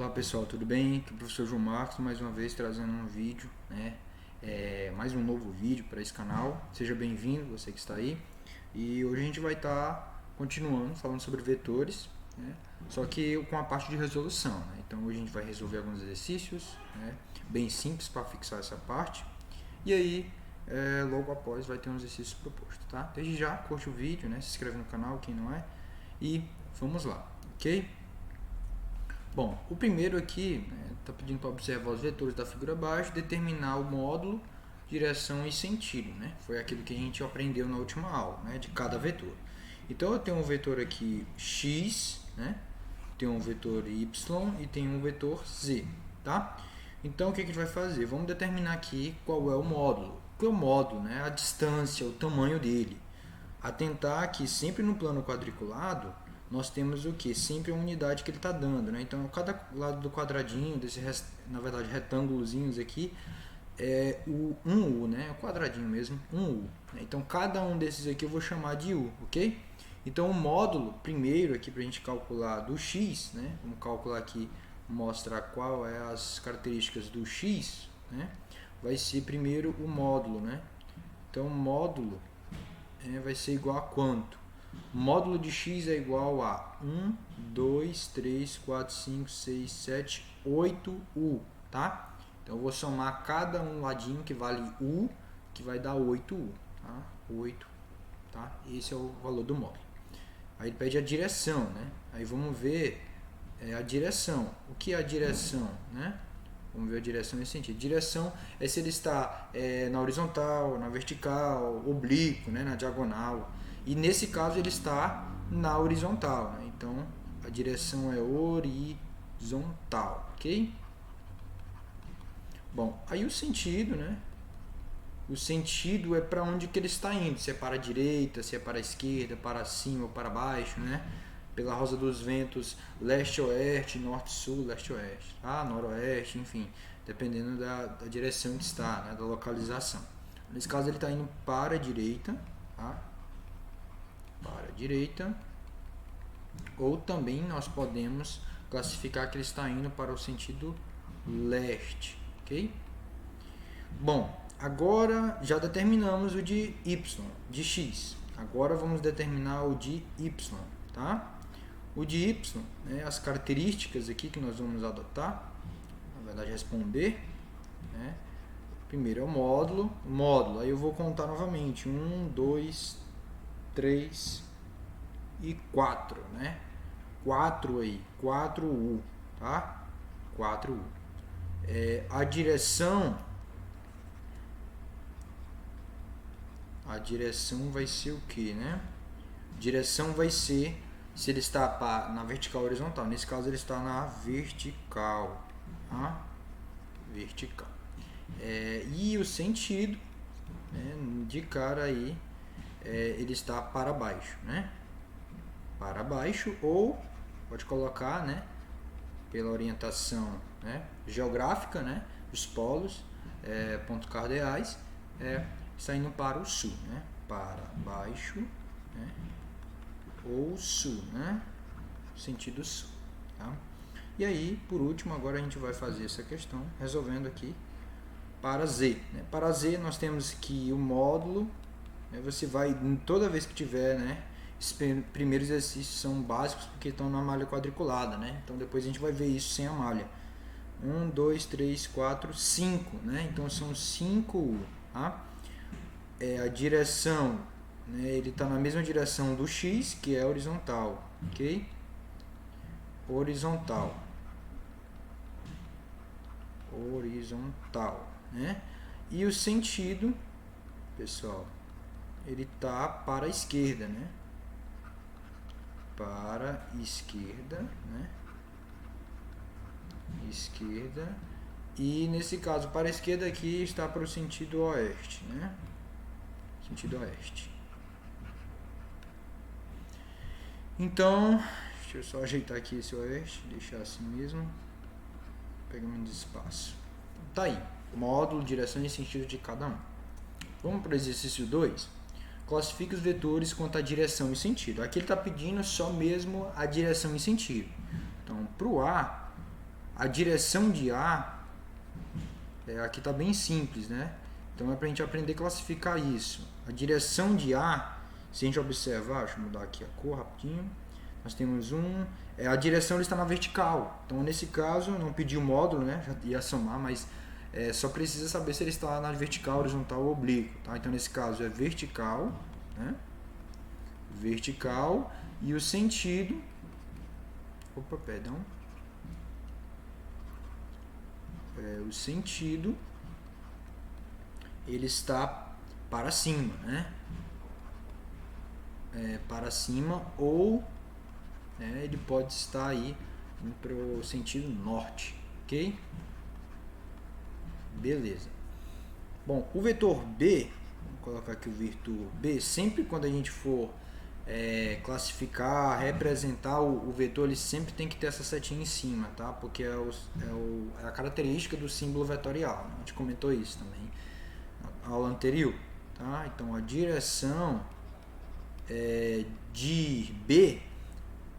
Olá pessoal, tudo bem? Aqui é o professor João Marcos, mais uma vez trazendo um vídeo, né? Mais um novo vídeo para esse canal. Seja bem-vindo, você que está aí. E hoje a gente vai estar continuando falando sobre vetores, né? Só que com a parte de resolução, né? Então hoje a gente vai resolver alguns exercícios, né? Bem simples para fixar essa parte. E aí, logo após vai ter um exercício proposto, tá? Desde já, curte o vídeo, né? Se inscreve no canal, quem não é. E vamos lá, ok? Bom, o primeiro aqui está pedindo para observar os vetores da figura abaixo, determinar o módulo, direção e sentido, né? Foi aquilo que a gente aprendeu na última aula, né? De cada vetor. Então eu tenho um vetor aqui x, né? Tenho um vetor y e tenho um vetor z, tá? Então o que a gente vai fazer? Vamos determinar aqui qual é o módulo. O que é o módulo, né? A distância, o tamanho dele. Atentar que sempre no plano quadriculado nós temos o que? Sempre a unidade que ele está dando, né? Então, cada lado do quadradinho, na verdade, retângulozinhos aqui, é o 1U, né? O quadradinho mesmo, 1U. Então, cada um desses aqui eu vou chamar de U, ok? Então, o módulo, primeiro aqui, para a gente calcular do x, né? Vamos calcular aqui, mostrar qual é as características do x, né? Vai ser primeiro o módulo, né? Então, o módulo vai ser igual a quanto? O módulo de x é igual a 1, 2, 3, 4, 5, 6, 7, 8u, tá? Então eu vou somar cada um ladinho que vale u, que vai dar 8u, tá? 8, tá? Esse é o valor do módulo. Aí ele pede a direção, né? Aí vamos ver a direção. O que é a direção, né? Vamos ver a direção nesse sentido. Direção é se ele está na horizontal, na vertical, oblíquo, né? Na diagonal. E nesse caso ele está na horizontal, né? Então a direção é horizontal, ok? Bom, aí o sentido, né? O sentido é para onde que ele está indo, se é para a direita, se é para a esquerda, para cima ou para baixo, né? Pela rosa dos ventos, leste-oeste, norte-sul, leste-oeste, tá? Noroeste, enfim, dependendo da direção que está, né? Da localização. Nesse caso ele está indo para a direita, tá? Para a direita, ou também nós podemos classificar que ele está indo para o sentido leste, ok? Bom, agora já determinamos o de y, de x. Agora vamos determinar o de y, tá? O de y, né, as características aqui que nós vamos adotar, na verdade responder, né? Primeiro é o módulo, aí eu vou contar novamente, 1, 2, 3 e 4, né? 4 aí, 4U, tá? 4U. A direção vai ser o que, né? Direção vai ser se ele está na vertical ou horizontal. Nesse caso ele está na vertical, tá? Vertical. E o sentido, né, de cara aí, ele está para baixo, né? Para baixo, ou pode colocar, né, pela orientação, né, geográfica, né, os polos, pontos cardeais, está indo para o sul, né? Para baixo, né? Ou sul, né? Sentido sul, tá? E aí, por último, agora a gente vai fazer essa questão resolvendo aqui para Z, né? Para Z nós temos que o módulo, né, você vai, toda vez que tiver, né, esses primeiros exercícios são básicos porque estão na malha quadriculada, né? Então depois a gente vai ver isso sem a malha. 1, 2, 3, 4, 5, né? Então são 5U, tá? A direção, né, ele está na mesma direção do x, que é horizontal, ok? Horizontal, né? E o sentido, pessoal, ele está para a esquerda, né? Para a esquerda, né? Esquerda. E nesse caso, para a esquerda aqui está para o sentido oeste, né? Sentido oeste. Então, deixa eu só ajeitar aqui esse oeste, deixar assim mesmo. Pegar menos espaço. Tá aí, módulo, direção e sentido de cada um. Vamos para o exercício 2. Classifique os vetores quanto à direção e sentido. Aqui ele está pedindo só mesmo a direção e sentido. Então, para o A a direção de A, aqui está bem simples, né? Então é para a gente aprender a classificar isso. A direção de A, se a gente observar, deixa eu mudar aqui a cor rapidinho, nós temos a direção está na vertical. Então nesse caso, não pedi o módulo, né? Já ia somar, mas só precisa saber se ele está na vertical, horizontal ou oblíquo, tá? Então nesse caso é vertical, né? Vertical, e o sentido, o sentido ele está para cima, né? Para cima, ou ele pode estar aí para o sentido norte, ok? Beleza. Bom, o vetor B, vamos colocar aqui o vetor B, sempre quando a gente for classificar, representar o vetor, ele sempre tem que ter essa setinha em cima, tá? Porque é a característica do símbolo vetorial, né? A gente comentou isso também na aula anterior, tá? Então a direção de B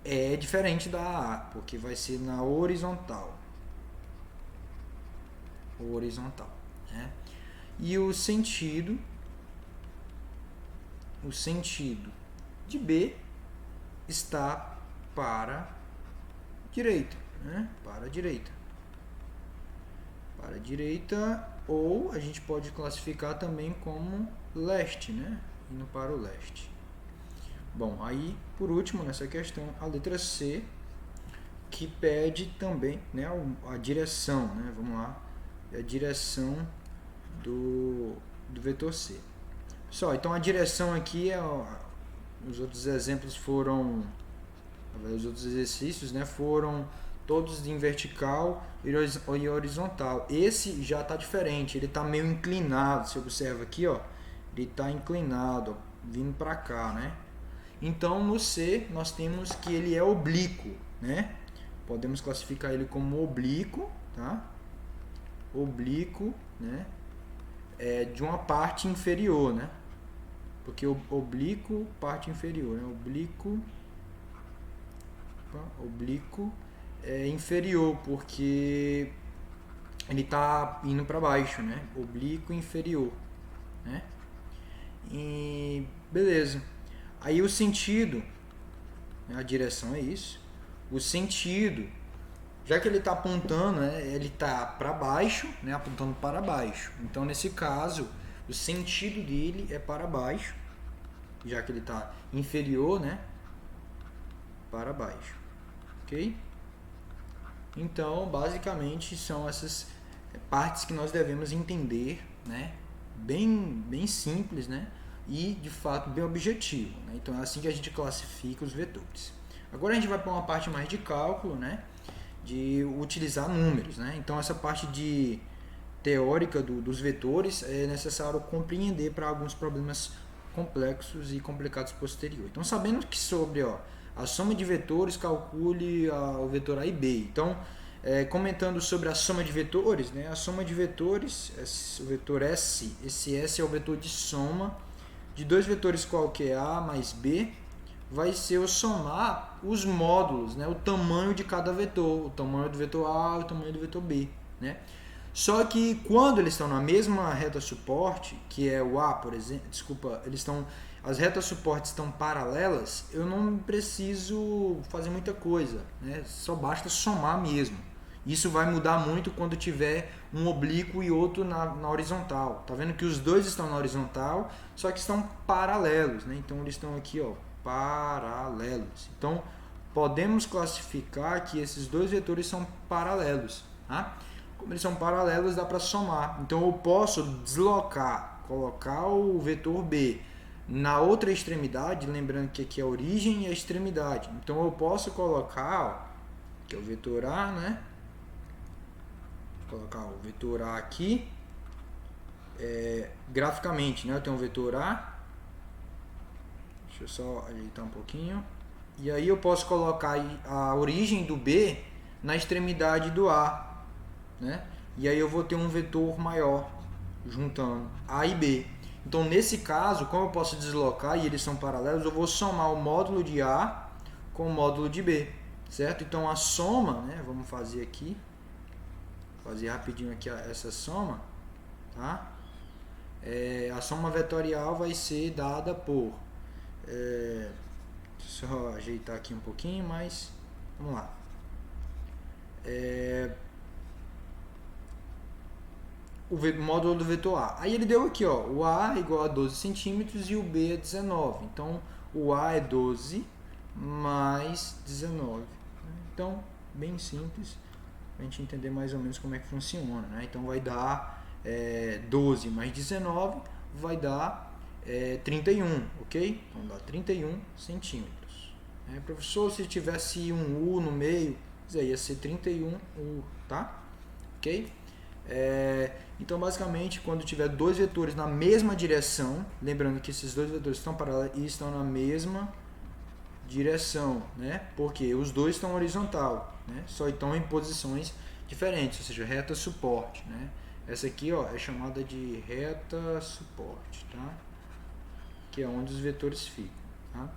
é diferente da A, porque vai ser na horizontal. Né? E o sentido de B está para a direita, né? Para a direita, ou a gente pode classificar também como leste, né? Indo para o leste. Bom, aí por último nessa questão a letra C, que pede também, né, a direção, né? Vamos lá, a direção do vetor C. Pessoal, então a direção aqui os outros exemplos foram, os outros exercícios, né, foram todos em vertical e horizontal. Esse já está diferente, ele está meio inclinado. Você observa aqui, ó, ele está inclinado, ó, vindo para cá, né? Então no C nós temos que ele é oblíquo, né? Podemos classificar ele como oblíquo, tá? Oblíquo, né? De uma parte inferior, né? Porque oblíquo, parte inferior, né? Oblíquo é inferior, porque ele está indo para baixo, né? Oblíquo inferior, né? E beleza. Aí o sentido, né? A direção é isso. O sentido, já que ele está apontando, né? Ele está para baixo, né? Apontando para baixo. Então nesse caso, o sentido dele é para baixo, já que ele está inferior, né? Para baixo, ok? Então, basicamente, são essas partes que nós devemos entender, né? Bem simples, né? E, de fato, bem objetivo, né? Então, é assim que a gente classifica os vetores. Agora a gente vai para uma parte mais de cálculo, né? De utilizar números, né? Então, essa parte teórica dos vetores é necessário compreender para alguns problemas complexos e complicados posteriores. Então, sabendo que sobre a soma de vetores, calcule o vetor A e B. Então, comentando sobre a soma de vetores, né? A soma de vetores, o vetor S, esse S é o vetor de soma de dois vetores qualquer, A mais B, vai ser o somar os módulos, né? O tamanho de cada vetor, o tamanho do vetor A e o tamanho do vetor B, né? Só que quando eles estão na mesma reta suporte, que é o A, por exemplo, as retas suportes estão paralelas, eu não preciso fazer muita coisa, né? Só basta somar mesmo. Isso vai mudar muito quando tiver um oblíquo e outro na horizontal. Tá vendo que os dois estão na horizontal, só que estão paralelos, né? Então eles estão aqui, ó, paralelos. Então podemos classificar que esses dois vetores são paralelos, tá? Como eles são paralelos, dá para somar. Então eu posso deslocar, colocar o vetor B na outra extremidade, lembrando que aqui é a origem e a extremidade. Então eu posso colocar, que é o vetor A, né? Vou colocar o vetor A aqui, graficamente, né? Eu tenho o vetor A. Deixa eu só ajeitar um pouquinho. E aí eu posso colocar a origem do B na extremidade do A, né? E aí eu vou ter um vetor maior juntando A e B. Então nesse caso, como eu posso deslocar e eles são paralelos, eu vou somar o módulo de A com o módulo de B, certo? Então a soma, né, vamos fazer aqui, fazer rapidinho aqui essa soma, tá? A soma vetorial vai ser dada por, só ajeitar aqui um pouquinho, mas vamos lá. O módulo do vetor A. Aí ele deu aqui, ó, o A é igual a 12 centímetros e o B é 19. Então, o A é 12 mais 19. Então, bem simples, para a gente entender mais ou menos como é que funciona, né? Então, vai dar 12 mais 19, vai dar 31, ok? Então, dá 31 centímetros. Professor, se tivesse um U no meio, ia ser 31U, tá? Ok? Então, basicamente, quando tiver dois vetores na mesma direção, lembrando que esses dois vetores estão paralelos e estão na mesma direção, né? Porque os dois estão horizontal, né? Só estão em posições diferentes, ou seja, reta suporte, né? Essa aqui, ó, é chamada de reta suporte, tá? Que é onde os vetores ficam, tá?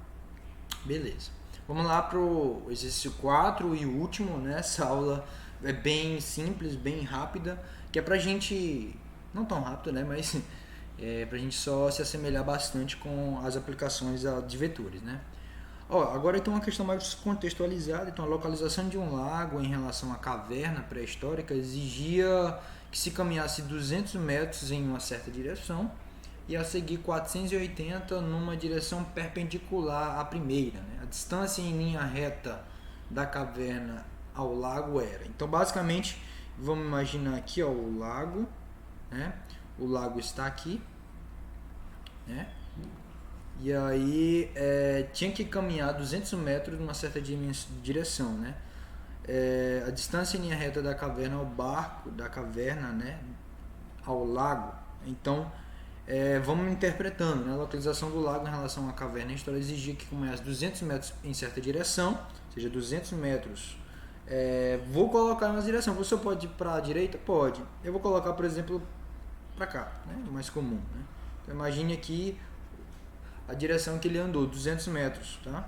Beleza. Vamos lá para o exercício 4 e o último, né? Essa aula é bem simples, bem rápida, que é pra gente, não tão rápido, né? Mas pra gente só se assemelhar bastante com as aplicações de vetores, né? Agora tem uma questão mais contextualizada. Então, a localização de um lago em relação à caverna pré-histórica exigia que se caminhasse 200 metros em uma certa direção e a seguir 480 numa direção perpendicular à primeira, né? A distância em linha reta da caverna ao lago era. Então, basicamente, vamos imaginar aqui, ó, o lago, né? O lago está aqui, né? E aí tinha que caminhar 200 metros numa certa direção, né? A distância em linha reta da caverna ao barco, da caverna, né, ao lago. Então, vamos interpretando, né? A localização do lago em relação à caverna, a história exigia que caminhasse 200 metros em certa direção, ou seja, 200 metros. Vou colocar uma direção. Você pode ir para a direita? Pode. Eu vou colocar, por exemplo, para cá, né? Mais comum, né? Então, imagine aqui a direção que ele andou, 200 metros, tá?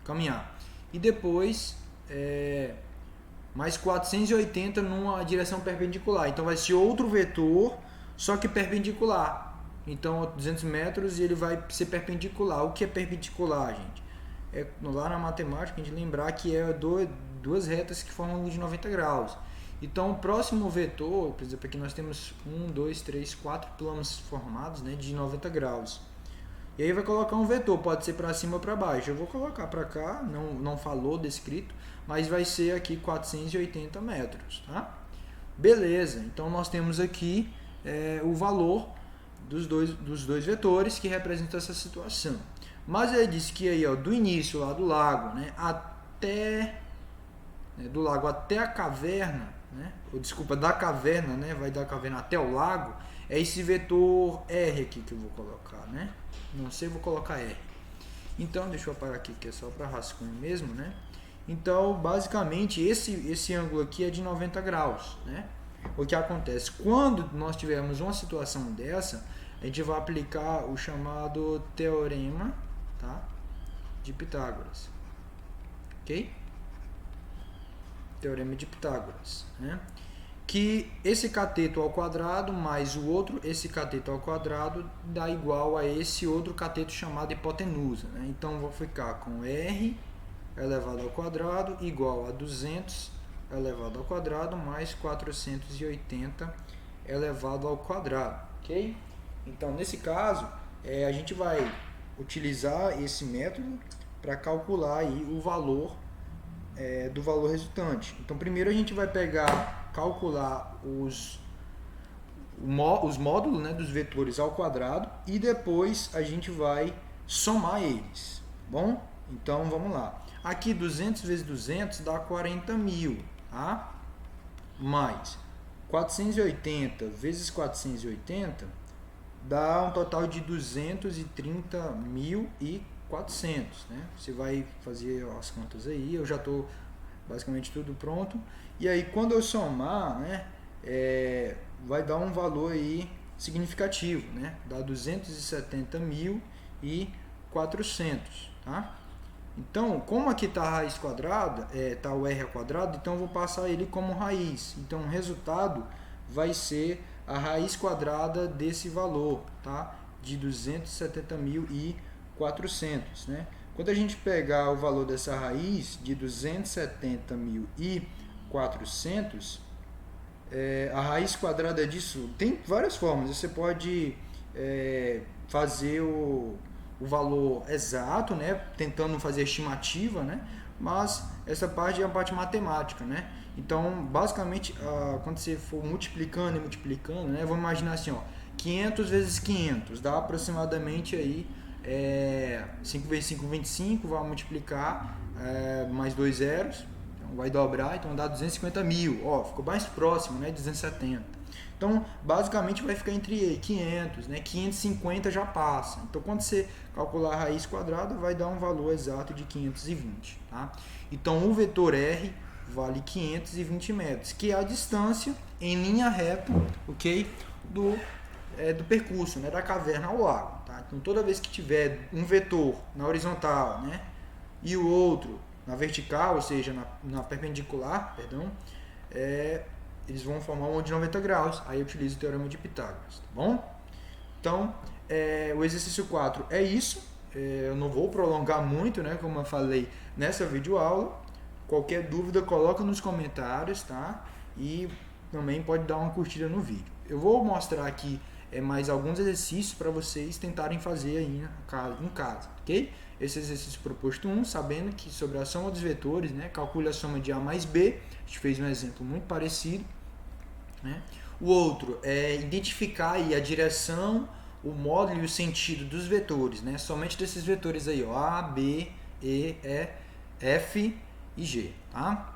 Caminhar. E depois, mais 480 numa direção perpendicular. Então, vai ser outro vetor, só que perpendicular. Então, 200 metros e ele vai ser perpendicular. O que é perpendicular, gente? Lá na matemática, a gente lembrar que duas retas que formam ângulo de 90 graus. Então, o próximo vetor, por exemplo, aqui nós temos 1, 2, 3, 4 planos formados, né, de 90 graus. E aí vai colocar um vetor, pode ser para cima ou para baixo. Eu vou colocar para cá, não falou descrito, mas vai ser aqui 480 metros, tá? Beleza, então nós temos aqui o valor dos dois vetores que representam essa situação. Mas ele disse que aí, ó, do início lá do lago, né, do lago até a caverna, né, da caverna, né, vai da caverna até o lago, é esse vetor R aqui que eu vou colocar, né? Não sei, vou colocar R. Então, deixa eu parar aqui, que é só para rascunho mesmo, né? Então, basicamente, esse ângulo aqui é de 90 graus, né? O que acontece? Quando nós tivermos uma situação dessa, a gente vai aplicar o chamado teorema, tá, de Pitágoras. Ok? Teorema de Pitágoras, né? Que esse cateto ao quadrado mais o outro, esse cateto ao quadrado, dá igual a esse outro cateto chamado hipotenusa, né? Então, vou ficar com R elevado ao quadrado igual a 200 elevado ao quadrado mais 480 elevado ao quadrado, ok? Então, nesse caso, a gente vai utilizar esse método para calcular aí o valor do valor resultante. Então, primeiro a gente vai calcular os módulos, né, dos vetores ao quadrado e depois a gente vai somar eles. Bom, então vamos lá. Aqui 200 vezes 200 dá 40.000, tá? Mais 480 vezes 480 dá um total de 230.400, né? Você vai fazer as contas aí, eu já estou basicamente tudo pronto. E aí quando eu somar, né, vai dar um valor aí significativo, né? Dá 270.400, tá? Então, como aqui está a raiz quadrada, está o r ao quadrado, então eu vou passar ele como raiz. Então, o resultado vai ser a raiz quadrada desse valor, tá? De 270.400, né? Quando a gente pegar o valor dessa raiz de 270.400, a raiz quadrada disso tem várias formas. Você pode fazer o valor exato, né? Tentando fazer a estimativa, né? Mas essa parte é a parte matemática, né? Então, basicamente, quando você for multiplicando e multiplicando, né? Vamos imaginar assim, ó, 500 vezes 500 dá aproximadamente aí 5 vezes 5, 25, vai multiplicar mais dois zeros, então vai dobrar, então dá 250.000, ó, ficou mais próximo, né, 270. Então, basicamente vai ficar entre 500, né, 550 já passa. Então, quando você calcular a raiz quadrada, vai dar um valor exato de 520, tá? Então, o vetor R vale 520 metros, que é a distância em linha reta, ok, do percurso, né, da caverna ao lago, tá? Então, toda vez que tiver um vetor na horizontal, né, e o outro na vertical, ou seja, na perpendicular, perdão, eles vão formar um ângulo de 90 graus. Aí eu utilizo o teorema de Pitágoras, tá bom? Então, o exercício 4 é isso. Eu não vou prolongar muito, né, como eu falei nessa videoaula. Qualquer dúvida, coloca nos comentários, tá? E também pode dar uma curtida no vídeo. Eu vou mostrar aqui mais alguns exercícios para vocês tentarem fazer aí em casa, ok? Esse exercício proposto 1, sabendo que sobre a soma dos vetores, né, calcule a soma de A mais B. A gente fez um exemplo muito parecido, né? O outro é identificar aí a direção, o módulo e o sentido dos vetores, né? Somente desses vetores aí, ó, A, B, E, F e G, tá?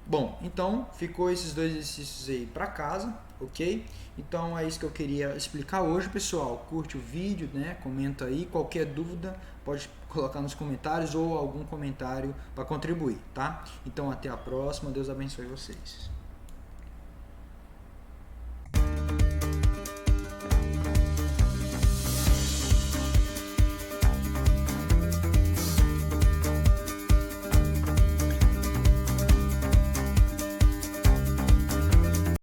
Bom, então ficou esses dois exercícios aí para casa, ok? Então é isso que eu queria explicar hoje, pessoal. Curte o vídeo, né? Comenta aí, qualquer dúvida pode colocar nos comentários ou algum comentário para contribuir, tá? Então até a próxima, Deus abençoe vocês.